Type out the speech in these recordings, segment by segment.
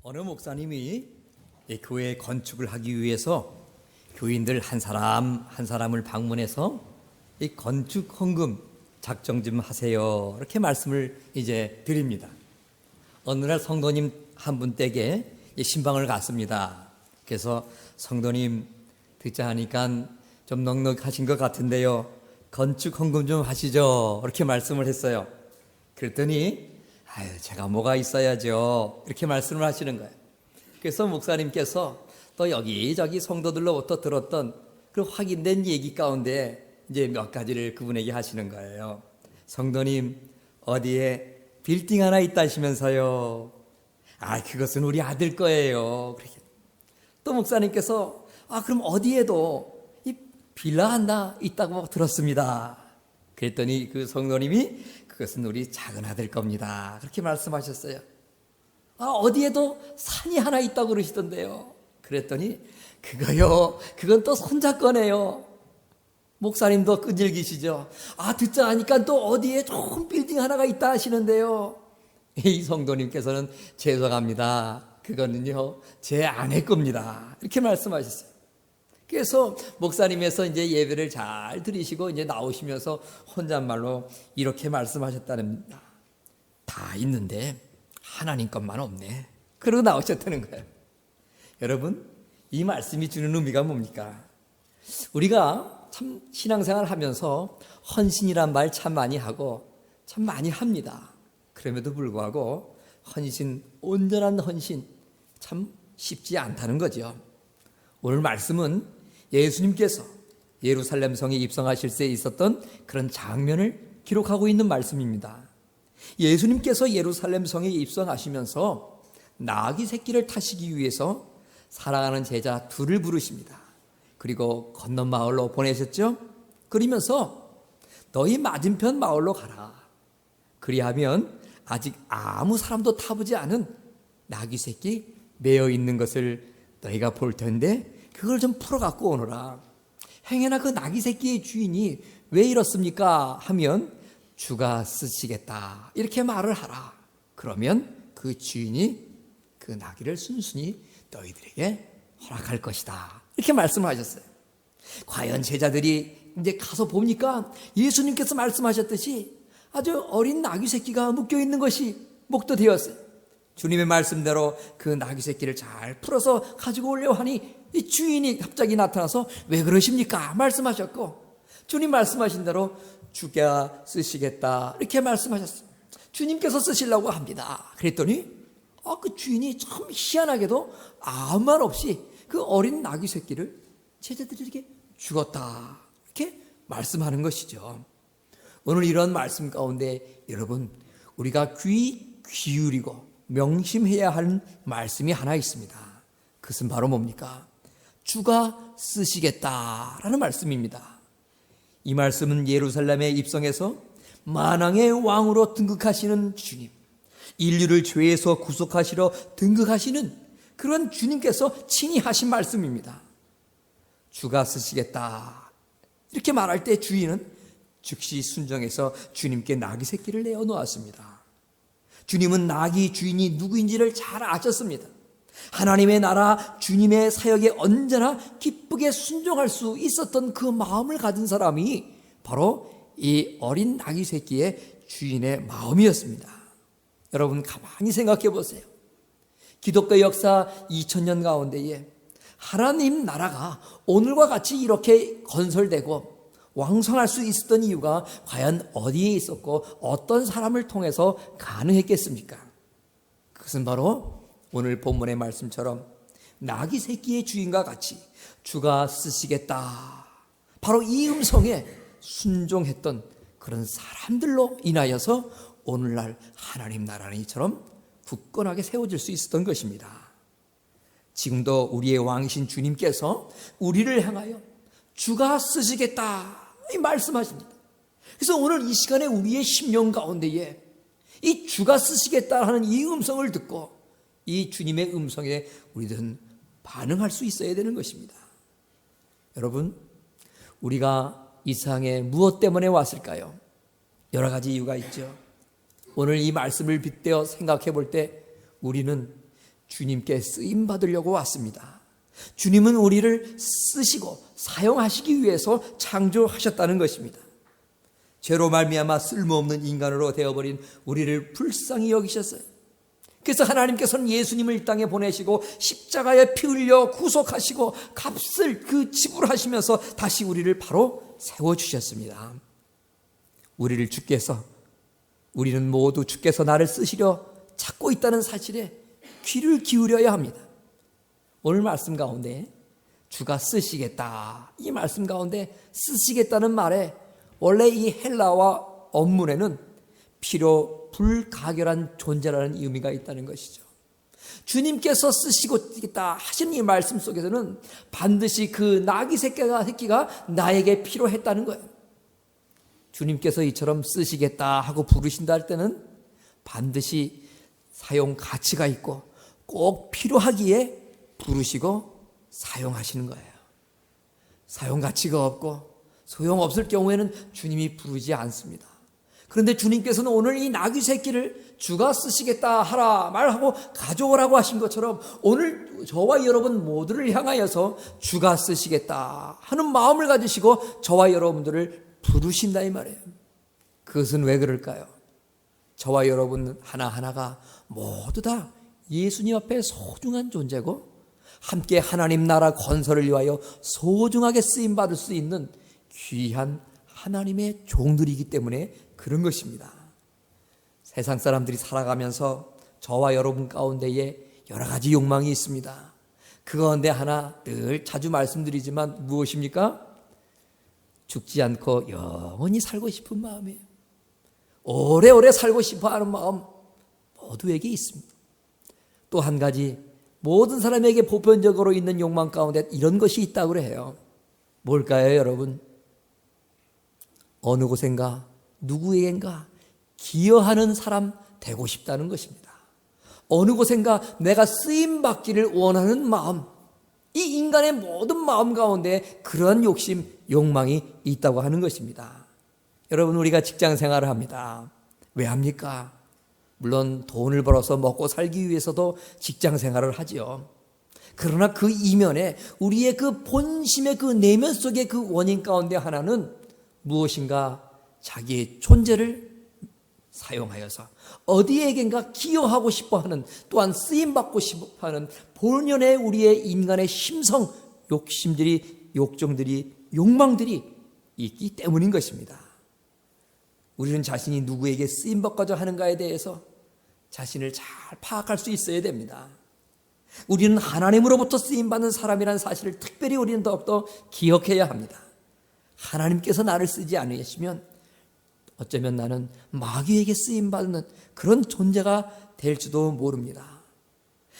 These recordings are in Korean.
어느 목사님이 이 교회 건축을 하기 위해서 교인들 한 사람 한 사람을 방문해서 이 건축 헌금 작정 좀 하세요, 이렇게 말씀을 이제 드립니다. 어느 날 성도님 한 분 댁에 신방을 갔습니다. 그래서 성도님 듣자 하니까 좀 넉넉하신 것 같은데요, 건축 헌금 좀 하시죠, 이렇게 말씀을 했어요. 그랬더니 제가 뭐가 있어야죠, 이렇게 말씀을 하시는 거예요. 그래서 목사님께서 또 여기저기 성도들로부터 들었던 그 확인된 얘기 가운데 이제 몇 가지를 그분에게 하시는 거예요. 성도님, 어디에 빌딩 하나 있다시면서요. 그것은 우리 아들 거예요. 또 목사님께서 그럼 어디에도 이 빌라 하나 있다고 들었습니다. 그랬더니 그 성도님이 그것은 우리 작은 아들 겁니다, 그렇게 말씀하셨어요. 어디에도 산이 하나 있다고 그러시던데요. 그랬더니 그건 또 손자 거네요. 목사님도 끈질기시죠. 듣자 하니까 또 어디에 좋은 빌딩 하나가 있다 하시는데요. 이 성도님께서는 죄송합니다, 그거는요 제 아내 겁니다, 이렇게 말씀하셨어요. 그래서 목사님에서 이제 예배를 잘 들으시고 이제 나오시면서 혼잣말로 이렇게 말씀하셨다는니다. 다 있는데 하나님 것만 없네, 그러고 나오셨다는 거예요. 여러분, 이 말씀이 주는 의미가 뭡니까? 우리가 참 신앙생활 하면서 헌신이란 말 참 많이 하고 참 많이 합니다. 그럼에도 불구하고 헌신, 온전한 헌신 참 쉽지 않다는 거죠. 오늘 말씀은 예수님께서 예루살렘 성에 입성하실 때 있었던 그런 장면을 기록하고 있는 말씀입니다. 예수님께서 예루살렘 성에 입성하시면서 나귀 새끼를 타시기 위해서 사랑하는 제자 둘을 부르십니다. 그리고 건넌 마을로 보내셨죠. 그러면서 너희 맞은편 마을로 가라. 그리하면 아직 아무 사람도 타보지 않은 나귀 새끼 매어 있는 것을 너희가 볼 텐데 그걸 좀 풀어 갖고 오너라. 행여나 그 나귀 새끼의 주인이 왜 이렇습니까 하면 주가 쓰시겠다, 이렇게 말을 하라. 그러면 그 주인이 그 나귀를 순순히 너희들에게 허락할 것이다, 이렇게 말씀하셨어요. 과연 제자들이 이제 가서 보니까 예수님께서 말씀하셨듯이 아주 어린 나귀 새끼가 묶여 있는 것이 목도되었어요. 주님의 말씀대로 그 나귀 새끼를 잘 풀어서 가지고 오려고 하니 이 주인이 갑자기 나타나서 왜 그러십니까 말씀하셨고, 주님 말씀하신 대로 주가 쓰시겠다, 이렇게 말씀하셨어요. 주님께서 쓰시려고 합니다. 그랬더니 그 주인이 참 희한하게도 아무 말 없이 그 어린 나귀 새끼를 제자들에게 주었다, 이렇게 말씀하는 것이죠. 오늘 이런 말씀 가운데 여러분, 우리가 귀 기울이고 명심해야 하는 말씀이 하나 있습니다. 그것은 바로 뭡니까? 주가 쓰시겠다라는 말씀입니다. 이 말씀은 예루살렘에 입성해서 만왕의 왕으로 등극하시는 주님, 인류를 죄에서 구속하시러 등극하시는 그런 주님께서 친히 하신 말씀입니다. 주가 쓰시겠다, 이렇게 말할 때 주인은 즉시 순종해서 주님께 나귀 새끼를 내어 놓았습니다. 주님은 나귀 주인이 누구인지를 잘 아셨습니다. 하나님의 나라 주님의 사역에 언제나 기쁘게 순종할 수 있었던 그 마음을 가진 사람이 바로 이 어린 나귀 새끼의 주인의 마음이었습니다. 여러분, 가만히 생각해 보세요. 기독교 역사 2000년 가운데에 하나님 나라가 오늘과 같이 이렇게 건설되고 왕성할 수 있었던 이유가 과연 어디에 있었고 어떤 사람을 통해서 가능했겠습니까? 그것은 바로 오늘 본문의 말씀처럼 나귀 새끼의 주인과 같이 주가 쓰시겠다, 바로 이 음성에 순종했던 그런 사람들로 인하여서 오늘날 하나님 나라는 이처럼 굳건하게 세워질 수 있었던 것입니다. 지금도 우리의 왕이신 주님께서 우리를 향하여 주가 쓰시겠다, 이 말씀하십니다. 그래서 오늘 이 시간에 우리의 심령 가운데에 이 주가 쓰시겠다 하는 이 음성을 듣고 이 주님의 음성에 우리들은 반응할 수 있어야 되는 것입니다. 여러분, 우리가 이 세상에 무엇 때문에 왔을까요? 여러 가지 이유가 있죠. 오늘 이 말씀을 빗대어 생각해 볼 때 우리는 주님께 쓰임 받으려고 왔습니다. 주님은 우리를 쓰시고 사용하시기 위해서 창조하셨다는 것입니다. 죄로 말미암아 쓸모없는 인간으로 되어버린 우리를 불쌍히 여기셨어요. 그래서 하나님께서는 예수님을 이 땅에 보내시고 십자가에 피 흘려 구속하시고 값을 지불하시면서 다시 우리를 바로 세워주셨습니다. 우리는 모두 주께서 나를 쓰시려 찾고 있다는 사실에 귀를 기울여야 합니다. 오늘 말씀 가운데 주가 쓰시겠다, 이 말씀 가운데 쓰시겠다는 말에 원래 이 헬라어 원문에는 필요 불가결한 존재라는 의미가 있다는 것이죠. 주님께서 쓰시겠다 하신 이 말씀 속에서는 반드시 그 나귀 새끼가 나에게 필요했다는 거예요. 주님께서 이처럼 쓰시겠다 하고 부르신다 할 때는 반드시 사용 가치가 있고 꼭 필요하기에 부르시고 사용하시는 거예요. 사용 가치가 없고 소용없을 경우에는 주님이 부르지 않습니다. 그런데 주님께서는 오늘 이 나귀 새끼를 주가 쓰시겠다 하라 말하고 가져오라고 하신 것처럼 오늘 저와 여러분 모두를 향하여서 주가 쓰시겠다 하는 마음을 가지시고 저와 여러분들을 부르신다 이 말이에요. 그것은 왜 그럴까요? 저와 여러분 하나하나가 모두 다 예수님 앞에 소중한 존재고 함께 하나님 나라 건설을 위하여 소중하게 쓰임받을 수 있는 귀한 하나님의 종들이기 때문에 그런 것입니다. 세상 사람들이 살아가면서 저와 여러분 가운데에 여러 가지 욕망이 있습니다. 그 가운데 하나 늘 자주 말씀드리지만 무엇입니까? 죽지 않고 영원히 살고 싶은 마음이에요. 오래오래 살고 싶어하는 마음 모두에게 있습니다. 또 한 가지 모든 사람에게 보편적으로 있는 욕망 가운데 이런 것이 있다고 해요. 뭘까요, 여러분? 어느 곳엔가 누구에겐가 기여하는 사람 되고 싶다는 것입니다. 어느 곳엔가 내가 쓰임받기를 원하는 마음, 이 인간의 모든 마음 가운데 그러한 욕심, 욕망이 있다고 하는 것입니다. 여러분, 우리가 직장 생활을 합니다. 왜 합니까? 물론 돈을 벌어서 먹고 살기 위해서도 직장 생활을 하지요. 그러나 그 이면에 우리의 그 본심의 그 내면 속의 그 원인 가운데 하나는 무엇인가 자기의 존재를 사용하여서 어디에겐가 기여하고 싶어하는, 또한 쓰임받고 싶어하는 본연의 우리의 인간의 심성, 욕심들이, 욕정들이, 욕망들이 있기 때문인 것입니다. 우리는 자신이 누구에게 쓰임받고자 하는가에 대해서 자신을 잘 파악할 수 있어야 됩니다. 우리는 하나님으로부터 쓰임받는 사람이라는 사실을 특별히 우리는 더욱더 기억해야 합니다. 하나님께서 나를 쓰지 않으시면 어쩌면 나는 마귀에게 쓰임받는 그런 존재가 될지도 모릅니다.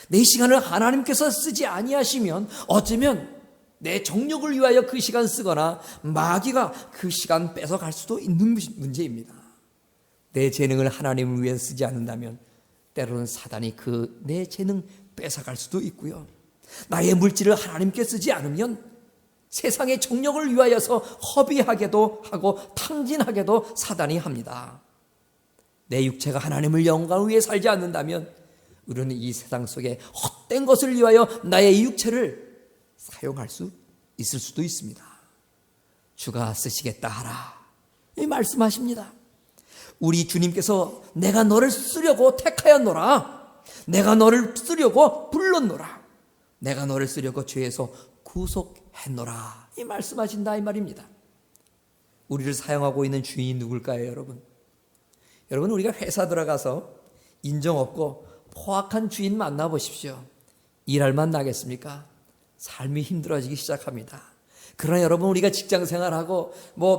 내 시간을 하나님께서 쓰지 아니하시면 어쩌면 내 정욕을 위하여 그 시간 쓰거나 마귀가 그 시간 뺏어갈 수도 있는 문제입니다. 내 재능을 하나님을 위해 쓰지 않는다면 때로는 사단이 그 내 재능 뺏어갈 수도 있고요. 나의 물질을 하나님께 쓰지 않으면 세상의 정욕을 위하여서 허비하게도 하고 탕진하게도 사단이 합니다. 내 육체가 하나님을 영광을 위해 살지 않는다면 우리는 이 세상 속에 헛된 것을 위하여 나의 육체를 사용할 수 있을 수도 있습니다. 주가 쓰시겠다 하라, 이 말씀하십니다. 우리 주님께서 내가 너를 쓰려고 택하였노라, 내가 너를 쓰려고 불렀노라, 내가 너를 쓰려고 죄에서 구속했노라, 이 말씀하신다 이 말입니다. 우리를 사용하고 있는 주인이 누굴까요, 여러분? 여러분, 우리가 회사 들어가서 인정 없고 포악한 주인 만나보십시오. 일할 만 나겠습니까? 삶이 힘들어지기 시작합니다. 그러나 여러분, 우리가 직장 생활하고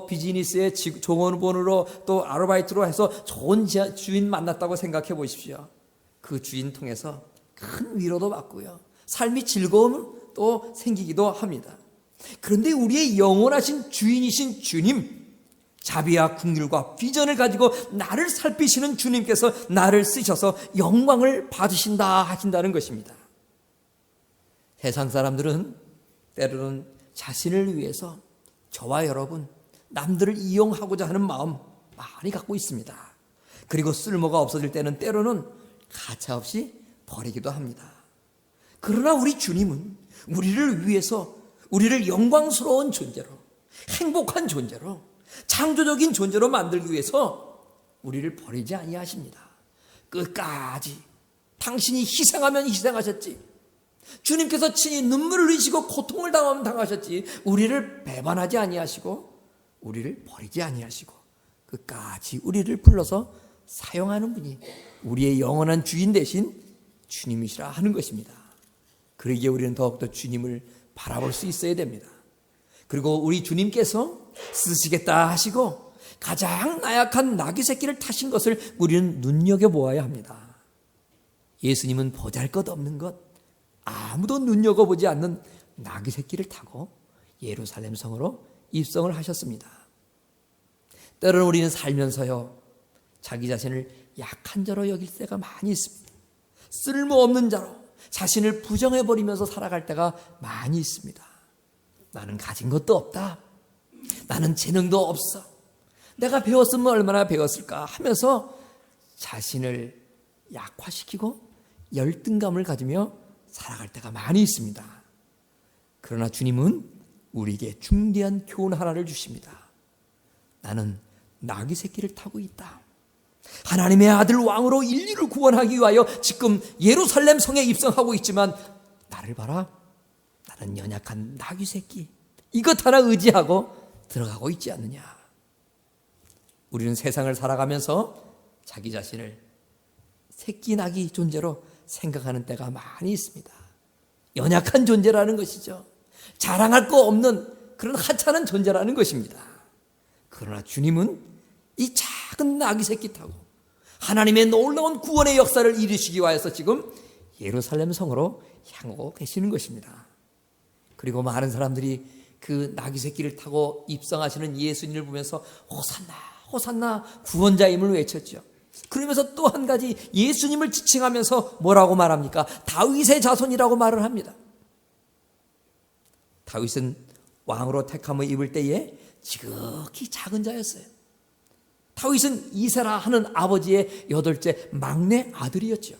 비즈니스의 종업원으로 또 아르바이트로 해서 좋은 주인 만났다고 생각해 보십시오. 그 주인 통해서 큰 위로도 받고요, 삶이 즐거움 또 생기기도 합니다. 그런데 우리의 영원하신 주인이신 주님, 자비와 긍휼과 비전을 가지고 나를 살피시는 주님께서 나를 쓰셔서 영광을 받으신다 하신다는 것입니다. 세상 사람들은 때로는 자신을 위해서 저와 여러분, 남들을 이용하고자 하는 마음 많이 갖고 있습니다. 그리고 쓸모가 없어질 때는 때로는 가차없이 버리기도 합니다. 그러나 우리 주님은 우리를 위해서 우리를 영광스러운 존재로, 행복한 존재로, 창조적인 존재로 만들기 위해서 우리를 버리지 아니하십니다. 끝까지 당신이 희생하면 희생하셨지, 주님께서 친히 눈물을 흘리시고 고통을 당하면 당하셨지, 우리를 배반하지 아니하시고 우리를 버리지 아니하시고 끝까지 우리를 불러서 사용하는 분이 우리의 영원한 주인 대신 주님이시라 하는 것입니다. 그러기에 우리는 더욱더 주님을 바라볼 수 있어야 됩니다. 그리고 우리 주님께서 쓰시겠다 하시고 가장 나약한 나귀 새끼를 타신 것을 우리는 눈여겨보아야 합니다. 예수님은 보잘것없는 것, 아무도 눈여겨보지 않는 나귀 새끼를 타고 예루살렘 성으로 입성을 하셨습니다. 때로는 우리는 살면서요, 자기 자신을 약한 자로 여길 때가 많이 있습니다. 쓸모없는 자로 자신을 부정해버리면서 살아갈 때가 많이 있습니다. 나는 가진 것도 없다, 나는 재능도 없어, 내가 배웠으면 얼마나 배웠을까 하면서 자신을 약화시키고 열등감을 가지며 살아갈 때가 많이 있습니다. 그러나 주님은 우리에게 중대한 교훈 하나를 주십니다. 나는 나귀 새끼를 타고 있다. 하나님의 아들 왕으로 인류를 구원하기 위하여 지금 예루살렘 성에 입성하고 있지만 나를 봐라, 나는 연약한 나귀 새끼, 이것 하나 의지하고 들어가고 있지 않느냐. 우리는 세상을 살아가면서 자기 자신을 새끼 나귀 존재로 생각하는 때가 많이 있습니다. 연약한 존재라는 것이죠. 자랑할 거 없는 그런 하찮은 존재라는 것입니다. 그러나 주님은 이 작은 나귀 새끼 타고 하나님의 놀라운 구원의 역사를 이루시기 위해서 지금 예루살렘 성으로 향하고 계시는 것입니다. 그리고 많은 사람들이 그 나귀 새끼를 타고 입성하시는 예수님을 보면서 호산나 호산나 구원자임을 외쳤죠. 그러면서 또 한 가지 예수님을 지칭하면서 뭐라고 말합니까? 다윗의 자손이라고 말을 합니다. 다윗은 왕으로 택함을 입을 때에 지극히 작은 자였어요. 다윗은 이세라 하는 아버지의 8째 막내 아들이었죠.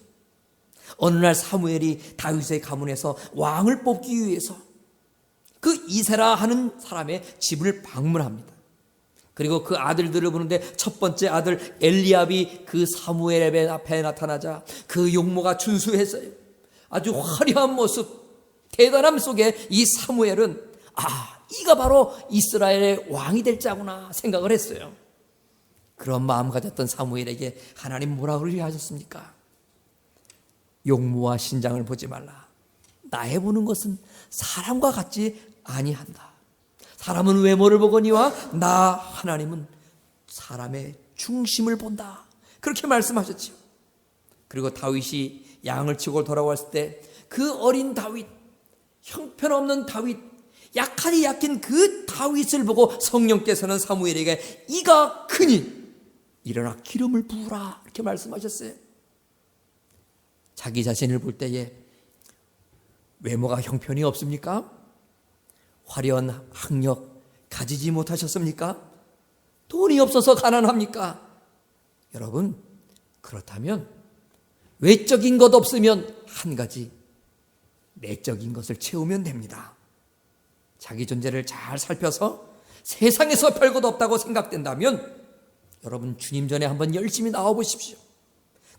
어느 날 사무엘이 다윗의 가문에서 왕을 뽑기 위해서 그 이세라 하는 사람의 집을 방문합니다. 그리고 그 아들들을 보는데 첫 번째 아들 엘리압이 그 사무엘 앞에 나타나자 그 용모가 준수했어요. 아주 화려한 모습, 대단함 속에 이 사무엘은 이가 바로 이스라엘의 왕이 될 자구나 생각을 했어요. 그런 마음 가졌던 사무엘에게 하나님 뭐라고 그러게 하셨습니까? 용모와 신장을 보지 말라. 나의 보는 것은 사람과 같지 아니한다. 사람은 외모를 보거니와 나 하나님은 사람의 중심을 본다. 그렇게 말씀하셨죠. 그리고 다윗이 양을 치고 돌아왔을 때 그 어린 다윗, 형편없는 다윗, 약하니 약한 그 다윗을 보고 성령께서는 사무엘에게 이가 크니 일어나 기름을 부으라 이렇게 말씀하셨어요. 자기 자신을 볼 때에 외모가 형편이 없습니까? 화려한 학력 가지지 못하셨습니까? 돈이 없어서 가난합니까? 여러분, 그렇다면 외적인 것 없으면 한 가지 내적인 것을 채우면 됩니다. 자기 존재를 잘 살펴서 세상에서 별것 없다고 생각된다면 여러분 주님 전에 한번 열심히 나와 보십시오.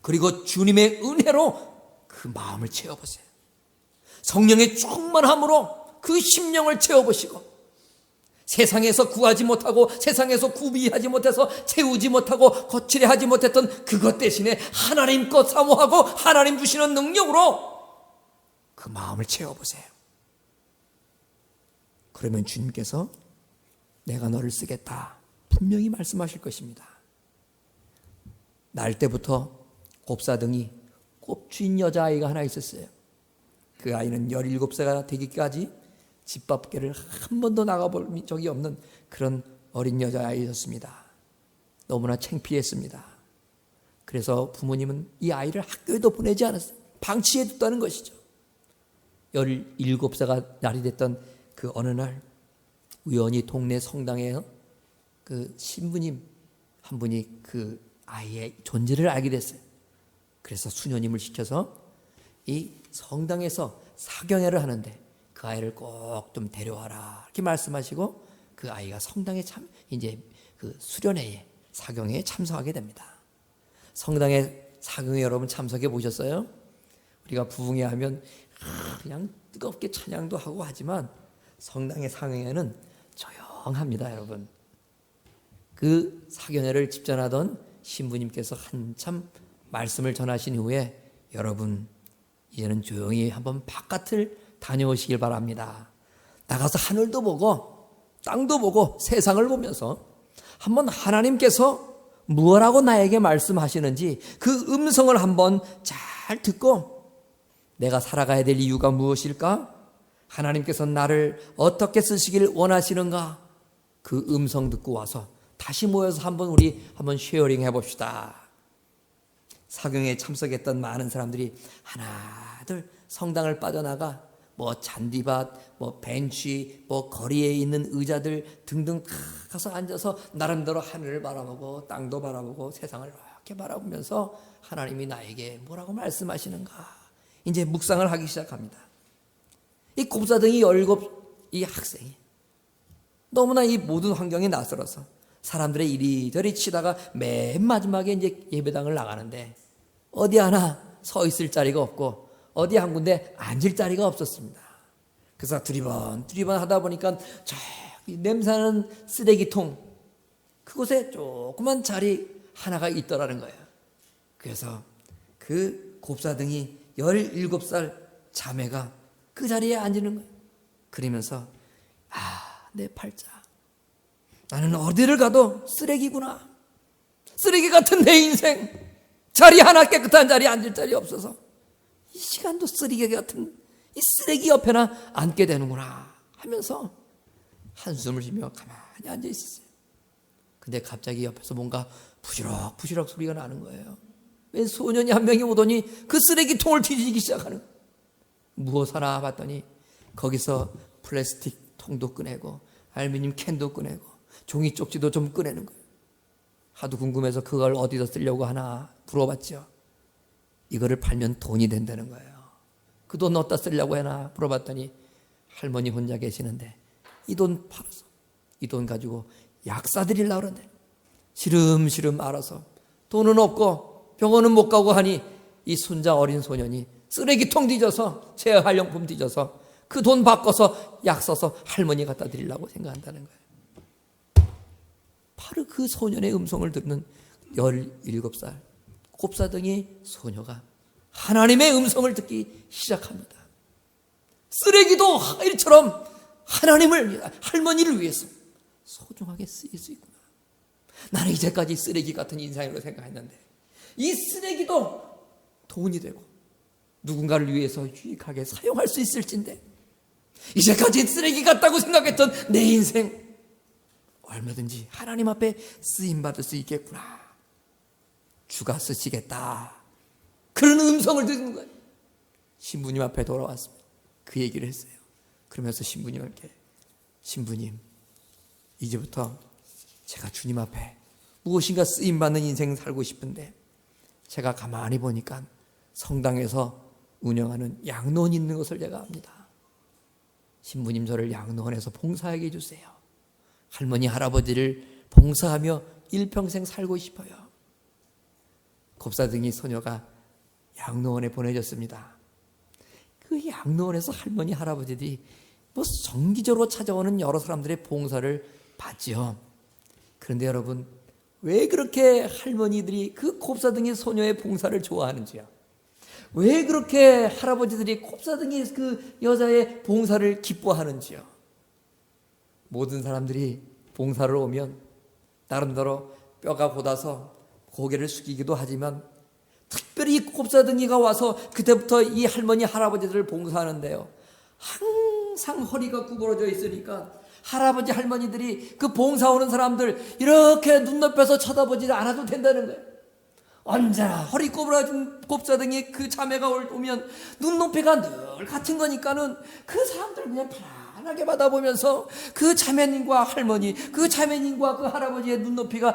그리고 주님의 은혜로 그 마음을 채워보세요. 성령의 충만함으로 그 심령을 채워보시고 세상에서 구하지 못하고 세상에서 구비하지 못해서 채우지 못하고 거칠게 하지 못했던 그것 대신에 하나님 것 사모하고 하나님 주시는 능력으로 그 마음을 채워보세요. 그러면 주님께서 내가 너를 쓰겠다 분명히 말씀하실 것입니다. 날 때부터 곱사등이 꼽주인 여자아이가 하나 있었어요. 그 아이는 17세가 되기까지 집 밖에를 한 번도 나가본 적이 없는 그런 어린 여자아이였습니다. 너무나 창피했습니다. 그래서 부모님은 이 아이를 학교에도 보내지 않았어요. 방치해 뒀다는 것이죠. 17세가 날이 됐던 그 어느 날 우연히 동네 성당에 그 신부님 한 분이 그 아이의 존재를 알게 됐어요. 그래서 수녀님을 시켜서 이 성당에서 사경회를 하는데 그 아이를 꼭 좀 데려와라 이렇게 말씀하시고 그 아이가 성당에 이제 그 수련회에 사경회에 참석하게 됩니다. 성당에 사경회 여러분 참석해 보셨어요? 우리가 부흥회 하면 그냥 뜨겁게 찬양도 하고 하지만 성당의 사경회는 조용합니다, 여러분. 그 사경회를 집전하던 신부님께서 한참 말씀을 전하신 후에 여러분 이제는 조용히 한번 바깥을 다녀오시길 바랍니다. 나가서 하늘도 보고 땅도 보고 세상을 보면서 한번 하나님께서 무엇라고 나에게 말씀하시는지 그 음성을 한번 잘 듣고 내가 살아가야 될 이유가 무엇일까? 하나님께서 나를 어떻게 쓰시길 원하시는가? 그 음성 듣고 와서 다시 모여서 우리 한번 쉐어링 해봅시다. 사경에 참석했던 많은 사람들이 하나둘 성당을 빠져나가 잔디밭, 벤치, 거리에 있는 의자들 등등 다 가서 앉아서 나름대로 하늘을 바라보고 땅도 바라보고 세상을 이렇게 바라보면서 하나님이 나에게 뭐라고 말씀하시는가 이제 묵상을 하기 시작합니다. 이 곱사등이 17 이 학생이 너무나 이 모든 환경이 낯설어서 사람들의 이리저리 치다가 맨 마지막에 이제 예배당을 나가는데 어디 하나 서 있을 자리가 없고 어디 한 군데 앉을 자리가 없었습니다. 그래서 두리번 하다 보니까 저기 냄새나는 쓰레기통 그곳에 조그만 자리 하나가 있더라는 거예요. 그래서 그 곱사등이 17살 자매가 그 자리에 앉는 거예요. 그러면서 내 팔자 나는 어디를 가도 쓰레기구나. 쓰레기 같은 내 인생 자리 하나 깨끗한 자리에 앉을 자리 없어서 이 시간도 쓰레기 같은 이 쓰레기 옆에나 앉게 되는구나 하면서 한숨을 쉬며 가만히 앉아 있었어요. 근데 갑자기 옆에서 뭔가 부시럭 소리가 나는 거예요. 웬 소년이 한 명이 오더니 그 쓰레기통을 뒤지기 시작하는 거예요. 무엇 하나 봤더니 거기서 플라스틱 통도 꺼내고 알루미늄 캔도 꺼내고 종이 쪽지도 좀 꺼내는 거예요. 하도 궁금해서 그걸 어디다 쓰려고 하나 물어봤죠. 이거를 팔면 돈이 된다는 거예요. 그 돈 어디다 쓰려고 하나 물어봤더니 할머니 혼자 계시는데 이 돈 팔아서 이 돈 가지고 약 사드리려고 그러는데 시름시름 알아서 돈은 없고 병원은 못 가고 하니 이 손자 어린 소년이 쓰레기통 뒤져서 재활용품 뒤져서 그 돈 바꿔서 약 써서 할머니 갖다 드리려고 생각한다는 거예요. 바로 그 소년의 음성을 듣는 17살 곱사등이 소녀가 하나님의 음성을 듣기 시작합니다. 쓰레기도 일처럼 할머니를 위해서 소중하게 쓰일 수 있구나. 나는 이제까지 쓰레기 같은 인생으로 생각했는데 이 쓰레기도 돈이 되고 누군가를 위해서 유익하게 사용할 수 있을진데 이제까지 쓰레기 같다고 생각했던 내 인생 얼마든지 하나님 앞에 쓰임받을 수 있겠구나. 주가 쓰시겠다. 그런 음성을 듣는 거예요. 신부님 앞에 돌아왔습니다. 그 얘기를 했어요. 그러면서 신부님께 신부님 이제부터 제가 주님 앞에 무엇인가 쓰임받는 인생 살고 싶은데 제가 가만히 보니까 성당에서 운영하는 양로원 있는 것을 제가 압니다. 신부님 저를 양로원에서 봉사하게 해주세요. 할머니 할아버지를 봉사하며 일평생 살고 싶어요. 곱사등이 소녀가 양로원에 보내졌습니다. 그 양로원에서 할머니 할아버지들이 정기적으로 찾아오는 여러 사람들의 봉사를 받지요. 그런데 여러분 왜 그렇게 할머니들이 그 곱사등이 소녀의 봉사를 좋아하는지요? 왜 그렇게 할아버지들이 곱사등이 그 여자의 봉사를 기뻐하는지요? 모든 사람들이 봉사를 오면 나름대로 뼈가 곧아서 고개를 숙이기도 하지만 특별히 곱사등이가 와서 그때부터 이 할머니 할아버지들을 봉사하는데요. 항상 허리가 구부러져 있으니까 할아버지 할머니들이 그 봉사 오는 사람들 이렇게 눈 높여서 쳐다보지 않아도 된다는 거예요. 언제나 허리 구부러진 곱사등이 그 자매가 오면 눈높이가 늘 같은 거니까는 그 사람들 그냥 편안하게 받아보면서 그 자매님과 할머니, 그 자매님과 그 할아버지의 눈높이가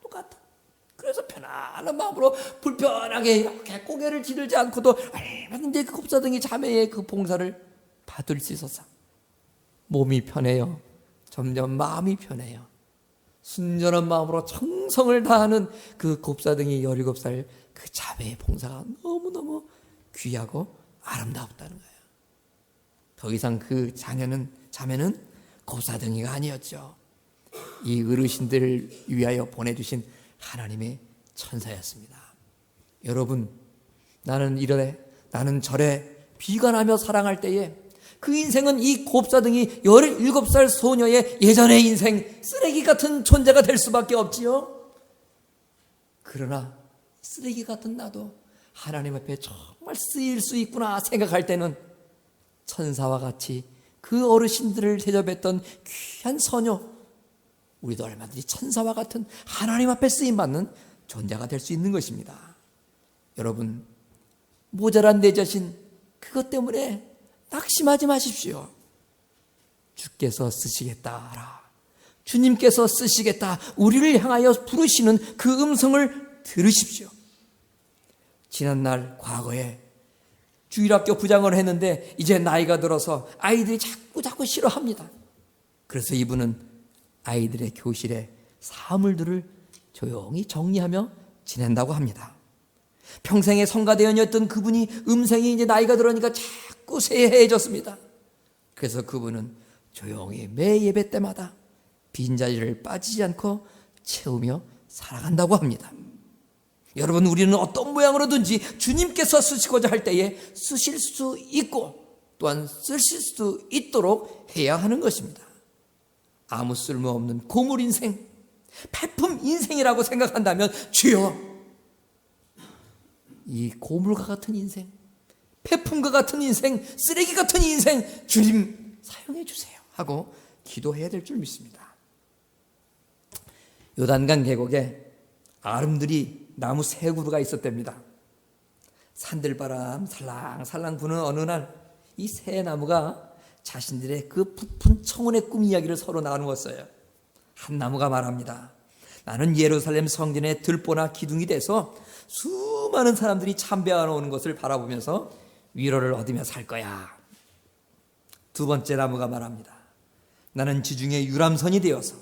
똑같아. 그래서 편안한 마음으로 불편하게 이렇게 고개를 지르지 않고도 얼마든지 그 곱사등이 자매의 그 봉사를 받을 수 있어서 몸이 편해요. 점점 마음이 편해요. 순전한 마음으로 정성을 다하는 그 곱사등이 17살 그 자매의 봉사가 너무너무 귀하고 아름다웠다는 거예요. 더 이상 그 자매는 곱사등이가 아니었죠. 이 어르신들을 위하여 보내주신 하나님의 천사였습니다. 여러분, 나는 이래 나는 저래 비관하며 사랑할 때에 그 인생은 이 곱사등이 17살 소녀의 예전의 인생 쓰레기 같은 존재가 될 수밖에 없지요. 그러나 쓰레기 같은 나도 하나님 앞에 정말 쓰일 수 있구나 생각할 때는 천사와 같이 그 어르신들을 대접했던 귀한 소녀, 우리도 얼마든지 천사와 같은 하나님 앞에 쓰임받는 존재가 될 수 있는 것입니다. 여러분, 모자란 내 자신 그것 때문에 낙심하지 마십시오. 주께서 쓰시겠다. 주님께서 쓰시겠다. 우리를 향하여 부르시는 그 음성을 들으십시오. 지난날 과거에 주일학교 부장을 했는데 이제 나이가 들어서 아이들이 자꾸 싫어합니다. 그래서 이분은 아이들의 교실에 사물들을 조용히 정리하며 지낸다고 합니다. 평생의 성가대원이었던 그분이 음성이 이제 나이가 들으니까 자꾸 쇠해졌습니다. 그래서 그분은 조용히 매 예배 때마다 빈자리를 빠지지 않고 채우며 살아간다고 합니다. 여러분, 우리는 어떤 모양으로든지 주님께서 쓰시고자 할 때에 쓰실 수 있고 또한 쓰실 수 있도록 해야 하는 것입니다. 아무 쓸모없는 고물 인생, 폐품 인생이라고 생각한다면 주여, 이 고물과 같은 인생, 폐품과 같은 인생, 쓰레기 같은 인생 주님 사용해 주세요 하고 기도해야 될 줄 믿습니다. 요단강 계곡에 아름드리 나무 세 그루가 있었답니다. 산들바람 살랑살랑 부는 어느 날 이 세 나무가 자신들의 그 부푼 청혼의 꿈 이야기를 서로 나누었어요. 한 나무가 말합니다. 나는 예루살렘 성전의 들보나 기둥이 돼서 수많은 사람들이 참배하러 오는 것을 바라보면서 위로를 얻으며 살 거야. 두 번째 나무가 말합니다. 나는 지중해 유람선이 되어서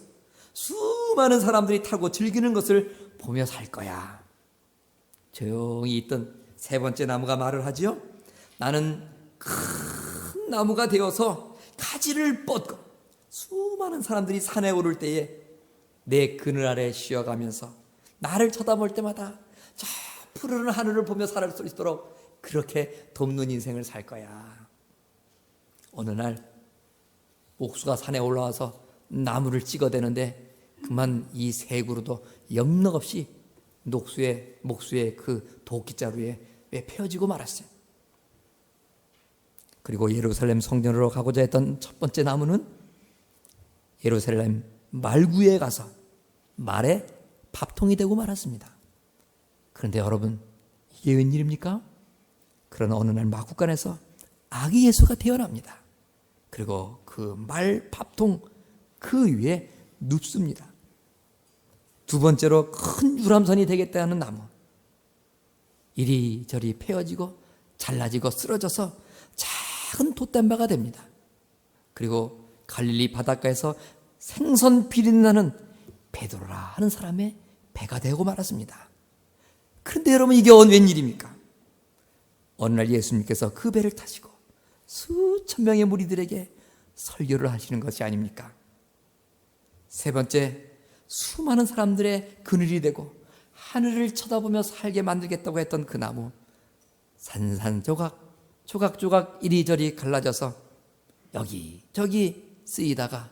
수많은 사람들이 타고 즐기는 것을 보며 살 거야. 조용히 있던 세 번째 나무가 말을 하지요. 나는 큰 나무가 되어서 가지를 뻗고 수많은 사람들이 산에 오를 때에 내 그늘 아래 쉬어가면서 나를 쳐다볼 때마다 저 푸르른 하늘을 보며 살 수 있도록 그렇게 돕는 인생을 살 거야. 어느 날 옥수가 산에 올라와서 나무를 찍어대는데 그만 이 세 그루도 영락없이 목수의 그 도끼자루에 펴지고 말았어요. 그리고 예루살렘 성전으로 가고자 했던 첫 번째 나무는 예루살렘 말구에 가서 말에 밥통이 되고 말았습니다. 그런데 여러분, 이게 웬일입니까? 그런 어느 날 마구간에서 아기 예수가 태어납니다. 그리고 그 말 밥통 그 위에 눕습니다. 두 번째로 큰 유람선이 되겠다는 나무, 이리저리 패어지고 잘라지고 쓰러져서 작은 돛담바가 됩니다. 그리고 갈릴리 바닷가에서 생선 비린 나는 베드로라 하는 사람의 배가 되고 말았습니다. 그런데 여러분, 이게 웬일입니까? 어느 날 예수님께서 그 배를 타시고 수천 명의 무리들에게 설교를 하시는 것이 아닙니까? 세 번째, 수많은 사람들의 그늘이 되고 하늘을 쳐다보며 살게 만들겠다고 했던 그 나무, 산산조각 조각조각 이리저리 갈라져서 여기저기 쓰이다가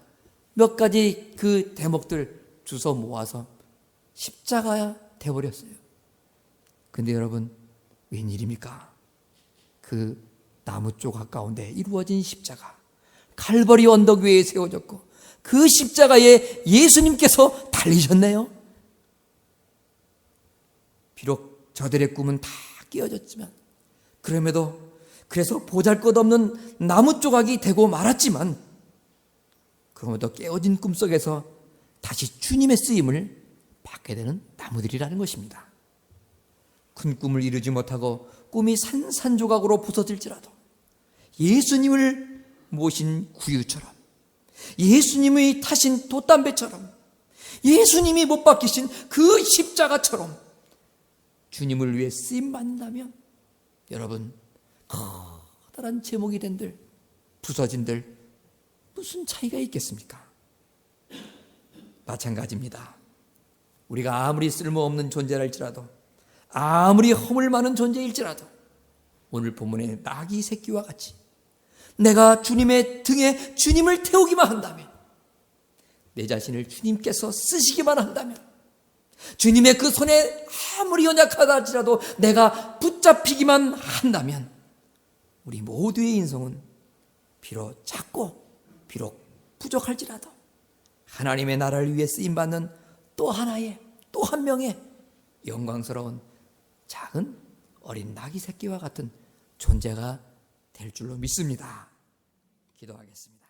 몇 가지 그 대목들 주워 모아서 십자가가 되어버렸어요. 근데 여러분, 웬일입니까? 그 나무 조각 가운데 이루어진 십자가, 칼버리 언덕 위에 세워졌고 그 십자가에 예수님께서 달리셨네요. 비록 저들의 꿈은 다 깨어졌지만 그래서 보잘것없는 나무 조각이 되고 말았지만 그럼에도 깨어진 꿈속에서 다시 주님의 쓰임을 받게 되는 나무들이라는 것입니다. 큰 꿈을 이루지 못하고 꿈이 산산조각으로 부서질지라도 예수님을 모신 구유처럼, 예수님의 타신 돛담배처럼, 예수님이 못 박히신 그 십자가처럼 주님을 위해 쓰임받는다면 여러분, 커다란 제목이 된들 부서진들 무슨 차이가 있겠습니까? 마찬가지입니다. 우리가 아무리 쓸모없는 존재랄지라도, 아무리 허물 많은 존재일지라도 오늘 본문의 나귀 새끼와 같이 내가 주님의 등에 주님을 태우기만 한다면, 내 자신을 주님께서 쓰시기만 한다면, 주님의 그 손에 아무리 연약하다 할지라도 내가 붙잡히기만 한다면 우리 모두의 인생은 비록 작고 비록 부족할지라도 하나님의 나라를 위해 쓰임받는 또 하나의, 또 한 명의 영광스러운 작은 어린 나귀 새끼와 같은 존재가 될 줄로 믿습니다. 기도하겠습니다.